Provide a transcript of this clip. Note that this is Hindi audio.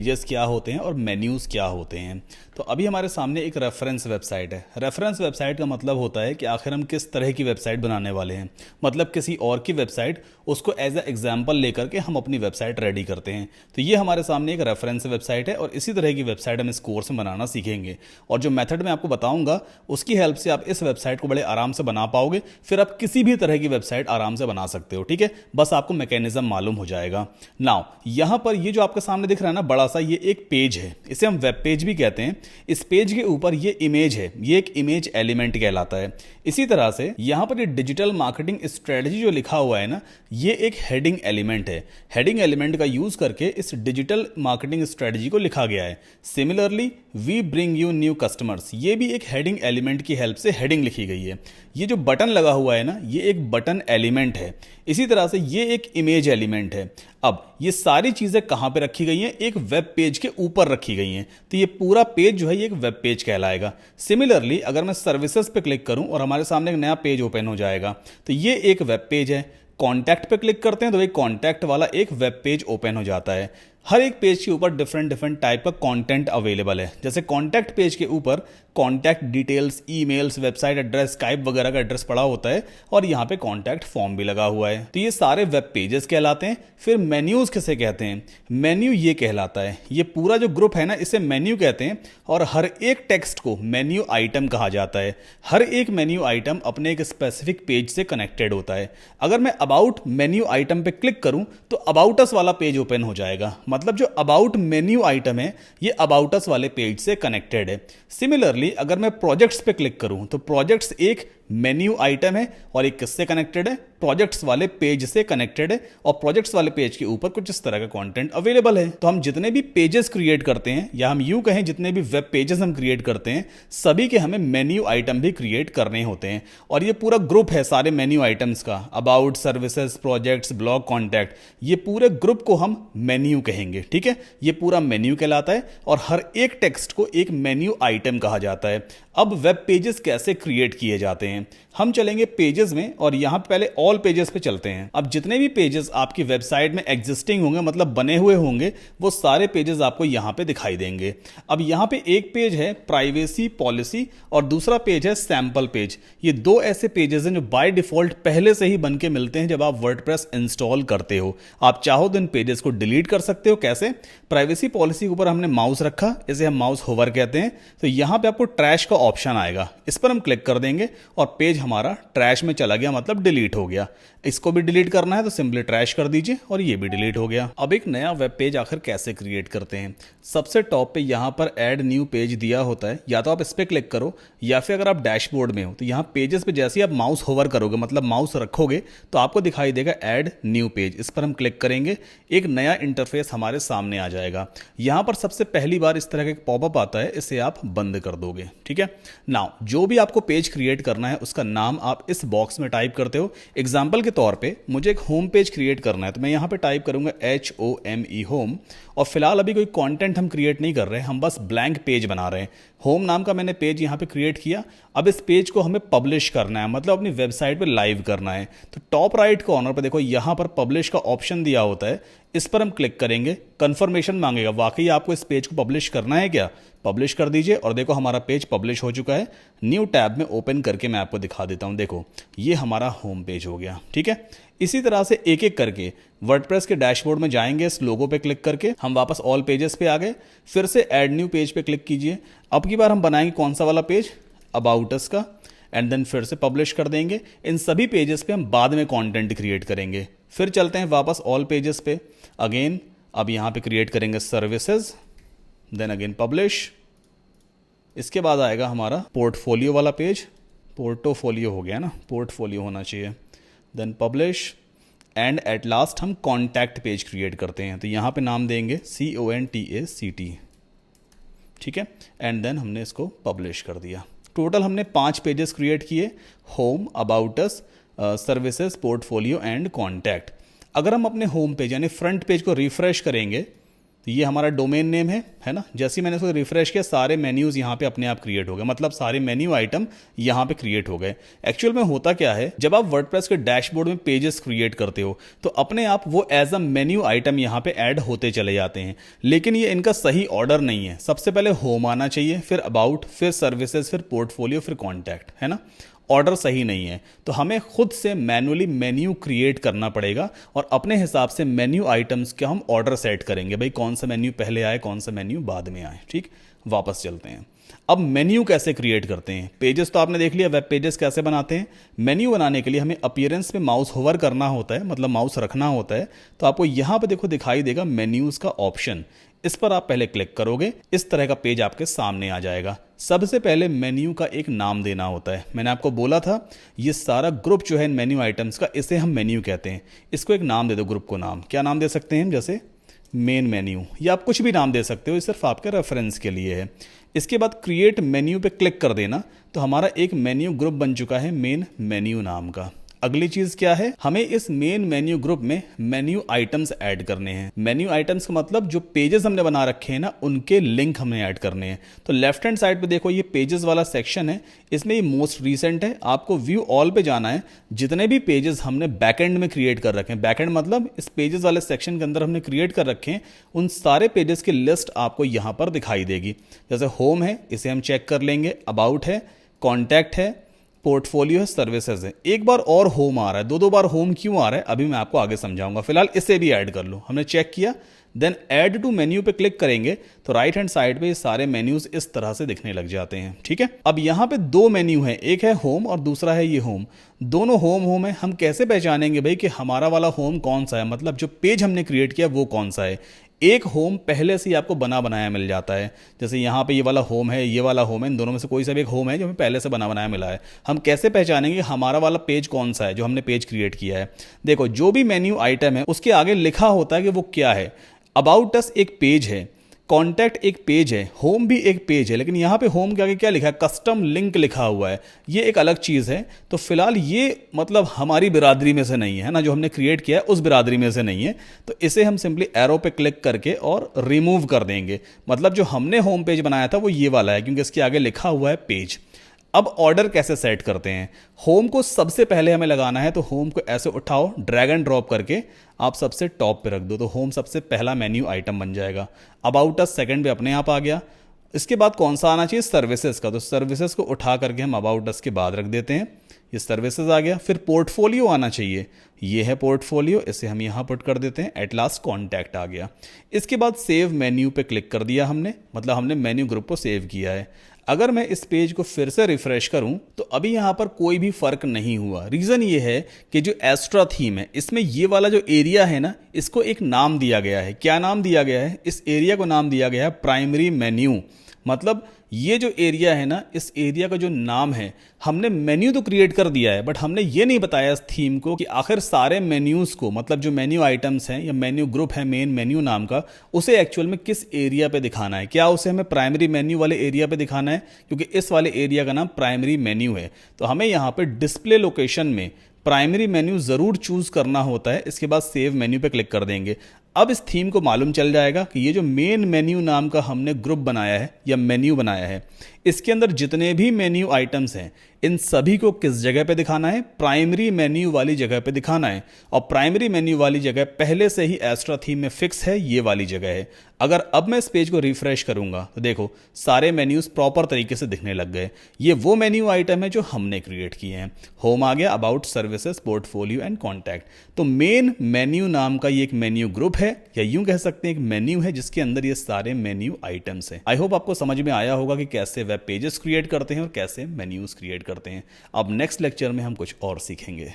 पेजेस क्या होते हैं और मेन्यूज़ क्या होते हैं। तो अभी हमारे सामने एक रेफरेंस वेबसाइट है। रेफरेंस वेबसाइट का मतलब होता है कि आखिर हम किस तरह की वेबसाइट बनाने वाले हैं, मतलब किसी और की वेबसाइट उसको एज ए एग्जाम्पल लेकर के हम अपनी वेबसाइट रेडी करते हैं। तो ये हमारे सामने एक रेफरेंस वेबसाइट है और इसी तरह की वेबसाइट हम इस कोर्स में बनाना सीखेंगे। और जो मेथड मैं आपको बताऊंगा उसकी हेल्प से आप इस वेबसाइट को बड़े आराम से बना पाओगे, फिर आप किसी भी तरह की वेबसाइट आराम से बना सकते हो। ठीक है, बस आपको मैकेनिज्म मालूम हो जाएगा। नाउ यहां पर ये जो आपके सामने दिख रहा है ना बड़ा सा, ये एक पेज है, इसे हम वेब पेज भी कहते हैं। इस पेज के ऊपर ये इमेज है, ये एक इमेज एलिमेंट कहलाता है। इसी तरह से यहां पर ये डिजिटल मार्केटिंग स्ट्रेटजी जो लिखा हुआ है ना, ये एक हेडिंग एलिमेंट है। हेडिंग एलिमेंट का यूज करके इस डिजिटल मार्केटिंग स्ट्रेटजी को लिखा गया है। Similarly we bring you new customers, ये भी एक हेडिंग एलिमेंट की हेल्प से हेडिंग लिखी गई है। ये जो बटन लगा हुआ है ना, ये एक बटन एलिमेंट है। इसी तरह से ये एक इमेज एलिमेंट है। अब ये सारी चीजें कहां पे रखी गई हैं? एक वेब पेज के ऊपर रखी गई हैं। तो ये पूरा पेज जो है ये एक वेब पेज कहलाएगा। सिमिलरली अगर मैं सर्विसेज पे क्लिक करूं और हमारे सामने एक नया पेज ओपन हो जाएगा, तो ये एक वेब पेज है। कॉन्टैक्ट पे क्लिक करते हैं तो एक कॉन्टैक्ट वाला एक वेब पेज ओपन हो जाता है। हर एक पेज के ऊपर डिफरेंट टाइप का कंटेंट अवेलेबल है। जैसे कॉन्टैक्ट पेज के ऊपर contact details, emails, website address, Skype वगैरह का एड्रेस पड़ा होता है और यहाँ पे कॉन्टैक्ट फॉर्म भी लगा हुआ है। तो ये सारे वेब पेजेस कहलाते हैं। फिर मेन्यूज किसे कहते हैं? मेन्यू ये कहलाता है, ये पूरा जो ग्रुप है ना इसे मेन्यू कहते हैं। और हर एक टेक्स्ट को मेन्यू आइटम कहा जाता है। हर एक मेन्यू आइटम अपने एक स्पेसिफिक पेज से कनेक्टेड होता है। अगर मैं अबाउट मेन्यू आइटम पे क्लिक करूं तो अबाउट अस वाला पेज ओपन हो जाएगा, मतलब जो अबाउट मेन्यू आइटम है ये अबाउट अस वाले पेज से कनेक्टेड है। सिमिलरली अगर मैं प्रोजेक्ट्स पे क्लिक करूं तो प्रोजेक्ट्स एक मेन्यू आइटम है और एक किससे कनेक्टेड है? प्रोजेक्ट्स वाले पेज से कनेक्टेड है। और प्रोजेक्ट्स वाले पेज के ऊपर कुछ इस तरह का कंटेंट अवेलेबल है। तो हम जितने भी पेजेस क्रिएट करते हैं, या हम यूं कहें जितने भी वेब पेजेस हम क्रिएट करते हैं, सभी के हमें मेन्यू आइटम भी क्रिएट करने होते हैं। और ये पूरा ग्रुप है सारे मेन्यू आइटम्स का, about, services, projects, blog, contact, ये पूरे ग्रुप को हम मेन्यू कहेंगे। ठीक है, ये पूरा मेन्यू कहलाता है और हर एक टेक्स्ट को एक मेन्यू आइटम कहा जाता है। अब वेब पेजेस कैसे क्रिएट किए जाते हैं? हम चलेंगे पेजेस में और यहां पहले ऑल पेजेस पे चलते हैं। अब जितने भी पेजेस आपकी वेबसाइट में एग्जिस्टिंग होंगे, मतलब बने हुए होंगे, वो सारे पेजेस आपको यहां पे दिखाई देंगे। अब यहां पे एक पेज है प्राइवेसी पॉलिसी और दूसरा पेज है सैंपल पेज। ये दो ऐसे पेजेस हैं जो बाय डिफॉल्ट पहले से ही बन के मिलते हैं जब आप वर्डप्रेस इंस्टॉल करते हो। आप चाहो तो इन पेजेस को डिलीट कर सकते हो। कैसे? प्राइवेसी पॉलिसी के ऊपर हमने माउस रखा, इसे हम माउस होवर कहते हैं। तो यहां पे आपको ट्रैश का ऑप्शन आएगा, इस पर हम क्लिक कर देंगे और पेज हमारा ट्रैश में चला गया, मतलब डिलीट हो गया। इसको भी डिलीट करना है तो सिंपली ट्रैश कर दीजिए और ये भी डिलीट हो गया। अब एक नया वेब पेज आखिर कैसे क्रिएट करते हैं? सबसे टॉप पे यहां पर ऐड न्यू पेज दिया होता है, या तो आप इस पर क्लिक करो या फिर अगर आप डैशबोर्ड में हो तो यहां पेजेस पे जैसे ही आप माउस होवर करोगे, मतलब माउस रखोगे, तो आपको दिखाई देगा ऐड न्यू पेज। इस पर हम क्लिक करेंगे, एक नया इंटरफेस हमारे सामने आ जाएगा। यहां पर सबसे पहली बार इस तरह का एक पॉपअप आता है, इसे आप बंद कर दोगे। ठीक है, नाउ जो भी आपको पेज क्रिएट करना है उसका नाम आप इस बॉक्स में टाइप करते हो। एग्जाम्पल के तौर पे मुझे एक होम पेज क्रिएट करना है तो मैं यहां पे टाइप करूंगा HOME होम। और फिलहाल अभी कोई कंटेंट हम क्रिएट नहीं कर रहे हैं, हम बस ब्लैंक पेज बना रहे हैं। होम नाम का मैंने पेज यहां पे क्रिएट किया। अब इस पेज को हमें पब्लिश करना है, मतलब अपनी वेबसाइट पे लाइव करना है। तो टॉप राइट कॉर्नर पर देखो यहां पर पब्लिश का ऑप्शन दिया होता है, इस पर हम क्लिक करेंगे। कंफर्मेशन मांगेगा, वाकई आपको इस पेज को पब्लिश करना है क्या? पब्लिश कर दीजिए और देखो हमारा पेज पब्लिश हो चुका है। न्यू टैब में ओपन करके मैं आपको दिखा देता हूं। देखो ये हमारा होम पेज हो गया। ठीक है, इसी तरह से एक एक करके वर्डप्रेस के डैशबोर्ड में जाएंगे, इस लोगो पे क्लिक करके हम वापस ऑल पेजेस पे आ गए। फिर से ऐड न्यू पेज पे क्लिक कीजिए। अब की बार हम बनाएंगे कौन सा वाला पेज? अबाउट अस का। एंड देन फिर से पब्लिश कर देंगे। इन सभी पेजेस पे हम बाद में कंटेंट क्रिएट करेंगे। फिर चलते हैं वापस ऑल पेजेस पे अगेन। अब यहां पे क्रिएट करेंगे सर्विसेज, देन अगेन पब्लिश। इसके बाद आएगा हमारा पोर्टफोलियो वाला पेज। पोर्टोफोलियो हो गया ना, पोर्टफोलियो होना चाहिए। Then publish and at last हम कॉन्टैक्ट पेज क्रिएट करते हैं। तो यहां पे नाम देंगे CONTACT। ठीक है, एंड देन हमने इसको पब्लिश कर दिया। टोटल हमने 5 पेजेस क्रिएट किए, home, about us, services, portfolio and contact. अगर हम अपने होम पेज यानी फ्रंट पेज को रिफ्रेश करेंगे, तो ये हमारा डोमेन नेम है ना। जैसे ही मैंने इसको रिफ्रेश किया सारे मेन्यूज़ यहाँ पे अपने आप क्रिएट हो गए, मतलब सारे मेन्यू आइटम यहाँ पे क्रिएट हो गए। एक्चुअल में होता क्या है, जब आप वर्डप्रेस के डैशबोर्ड में पेजेस क्रिएट करते हो तो अपने आप वो एज अ मेन्यू आइटम यहाँ पे ऐड होते चले जाते हैं, लेकिन ये इनका सही ऑर्डर नहीं है। सबसे पहले होम आना चाहिए, फिर अबाउट, फिर सर्विसेज, फिर पोर्टफोलियो, फिर कॉन्टैक्ट, है ना। ऑर्डर सही नहीं है, तो हमें खुद से मैनुअली मेन्यू क्रिएट करना पड़ेगा और अपने हिसाब से मेन्यू आइटम्स के हम ऑर्डर सेट करेंगे, भाई कौन सा मेन्यू पहले आए, कौन सा मेन्यू बाद में आए। ठीक, वापस चलते हैं। अब मेन्यू कैसे क्रिएट करते हैं। पेजेस तो आपने देख लिया, वेब पेजेस कैसे बनाते हैं। मेन्यू बनाने के लिए हमें अपीयरेंस पे माउस होवर करना होता है, मतलब माउस रखना होता है। तो आपको यहाँ पे देखो दिखाई देगा मेन्यूज़ का ऑप्शन, इस पर आप पहले क्लिक करोगे, इस तरह का पेज आपके सामने आ जाएगा। सबसे पहले मेन्यू का एक नाम देना होता है। मैंने आपको बोला था ये सारा ग्रुप जो है मेन्यू आइटम्स का, इसे हम मेन्यू कहते हैं। इसको एक नाम दे दो, ग्रुप को नाम क्या नाम दे सकते हैं, जैसे मेन मेन्यू, या आप कुछ भी नाम दे सकते हो, ये सिर्फ आपके रेफरेंस के लिए है। इसके बाद क्रिएट मेन्यू पे क्लिक कर देना, तो हमारा एक मेन्यू ग्रुप बन चुका है मेन मेन्यू नाम का। अगली चीज क्या है, हमें इस मेन मेन्यू ग्रुप में मेन्यू आइटम्स ऐड करने हैं। मेन्यू आइटम्स का मतलब जो पेजेस हमने बना रखे हैं ना, उनके लिंक हमें ऐड करने हैं। तो लेफ्ट हैंड साइड पे देखो ये पेजेस वाला सेक्शन है, इसमें ये मोस्ट रीसेंट है। आपको व्यू ऑल पे जाना है, जितने भी पेजेस हमने बैकएंड में क्रिएट कर रखे हैं, बैकएंड मतलब इस पेजेस वाले सेक्शन के अंदर हमने क्रिएट कर रखे हैं, उन सारे पेजेस की लिस्ट आपको यहाँ पर दिखाई देगी। जैसे होम है, इसे हम चेक कर लेंगे, अबाउट है, कॉन्टैक्ट है, पोर्टफोलियो है, सर्विसेज है। एक बार और होम आ रहा है, दो बार होम क्यों आ रहा है अभी मैं आपको आगे समझाऊंगा। फिलहाल इसे भी ऐड कर लो, हमने चेक किया। देन ऐड टू मेन्यू पे क्लिक करेंगे तो राइट हैंड साइड पे ये सारे मेन्यूज इस तरह से दिखने लग जाते हैं। ठीक है, अब यहाँ पे दो मेन्यू है, एक है होम और दूसरा है ये होम। दोनों होम होम है। हम कैसे पहचानेंगे भाई कि हमारा वाला होम कौन सा है, मतलब जो पेज हमने क्रिएट किया वो कौन सा है। एक होम पहले से ही आपको बना बनाया मिल जाता है, जैसे यहाँ पे ये वाला होम है, ये वाला होम है, इन दोनों में से कोई सा भी एक होम है जो हमें पहले से बना बनाया मिला है। हम कैसे पहचानेंगे हमारा वाला पेज कौन सा है जो हमने पेज क्रिएट किया है। देखो जो भी मेन्यू आइटम है उसके आगे लिखा होता है कि वो क्या है। अबाउट अस एक पेज है, कॉन्टैक्ट एक पेज है, होम भी एक पेज है, लेकिन यहाँ पे होम के आगे क्या लिखा है, कस्टम लिंक लिखा हुआ है, ये एक अलग चीज़ है। तो फिलहाल ये मतलब हमारी बिरादरी में से नहीं है ना, जो हमने क्रिएट किया है उस बिरादरी में से नहीं है। तो इसे हम सिंपली एरो पे क्लिक करके और रिमूव कर देंगे। मतलब जो हमने होम पेज बनाया था वो ये वाला है, क्योंकि इसके आगे लिखा हुआ है पेज। अब ऑर्डर कैसे सेट करते हैं। होम को सबसे पहले हमें लगाना है, तो होम को ऐसे उठाओ, ड्रैग एंड ड्रॉप करके आप सबसे टॉप पे रख दो, तो होम सबसे पहला मेन्यू आइटम बन जाएगा। अबाउट अस सेकंड पे अपने आप आ गया। इसके बाद कौन सा आना चाहिए, सर्विसेज का, तो सर्विसेज को उठा करके हम अबाउट अस के बाद रख देते हैं, ये सर्विसेज आ गया। फिर पोर्टफोलियो आना चाहिए, ये है पोर्टफोलियो, इसे हम यहाँ पुट कर देते हैं। एट लास्ट कॉन्टैक्ट आ गया। इसके बाद सेव मेन्यू पे क्लिक कर दिया हमने, मतलब हमने मेन्यू ग्रुप को सेव किया है। अगर मैं इस पेज को फिर से रिफ्रेश करूं तो अभी यहाँ पर कोई भी फर्क नहीं हुआ। रीज़न ये है कि जो एस्ट्रा थीम है इसमें ये वाला जो एरिया है ना, इसको एक नाम दिया गया है। क्या नाम दिया गया है, इस एरिया को नाम दिया गया है प्राइमरी मेन्यू। मतलब ये जो एरिया है ना, इस एरिया का जो नाम है, हमने मेन्यू तो क्रिएट कर दिया है, बट हमने ये नहीं बताया इस थीम को कि आखिर सारे मेन्यूज़ को, मतलब जो मेन्यू आइटम्स हैं या मेन्यू ग्रुप है मेन मेन्यू नाम का, उसे एक्चुअल में किस एरिया पे दिखाना है। क्या उसे हमें प्राइमरी मेन्यू वाले एरिया पे दिखाना है, क्योंकि इस वाले एरिया का नाम प्राइमरी मेन्यू है। तो हमें यहाँ पे डिस्प्ले लोकेशन में प्राइमरी मेन्यू ज़रूर चूज़ करना होता है। इसके बाद सेव मेन्यू पे क्लिक कर देंगे। अब इस थीम को मालूम चल जाएगा कि ये जो मेन मेन्यू नाम का हमने ग्रुप बनाया है या मेन्यू बनाया है, इसके अंदर जितने भी मेन्यू आइटम्स हैं इन सभी को किस जगह पे दिखाना है, प्राइमरी मेन्यू वाली जगह पे दिखाना है। और प्राइमरी मेन्यू वाली जगह पहले से ही एस्ट्रा थीम में फिक्स है, ये वाली जगह है। अगर अब मैं इस पेज को रिफ्रेश करूंगा तो देखो सारे मेन्यूज प्रॉपर तरीके से दिखने लग गए। ये वो मेन्यू आइटम है जो हमने क्रिएट किए हैं। होम आ गया, about, services, portfolio and contact. तो मेन मेन्यू नाम का ये एक मेन्यू ग्रुप है, या यूं कह सकते हैं एक मेन्यू है जिसके अंदर ये सारे मेन्यू आइटम्स हैं। आई होप आपको समझ में आया होगा कि कैसे वेब पेजेस क्रिएट करते हैं और कैसे मेन्यूज क्रिएट करते हैं। अब नेक्स्ट लेक्चर में हम कुछ और सीखेंगे।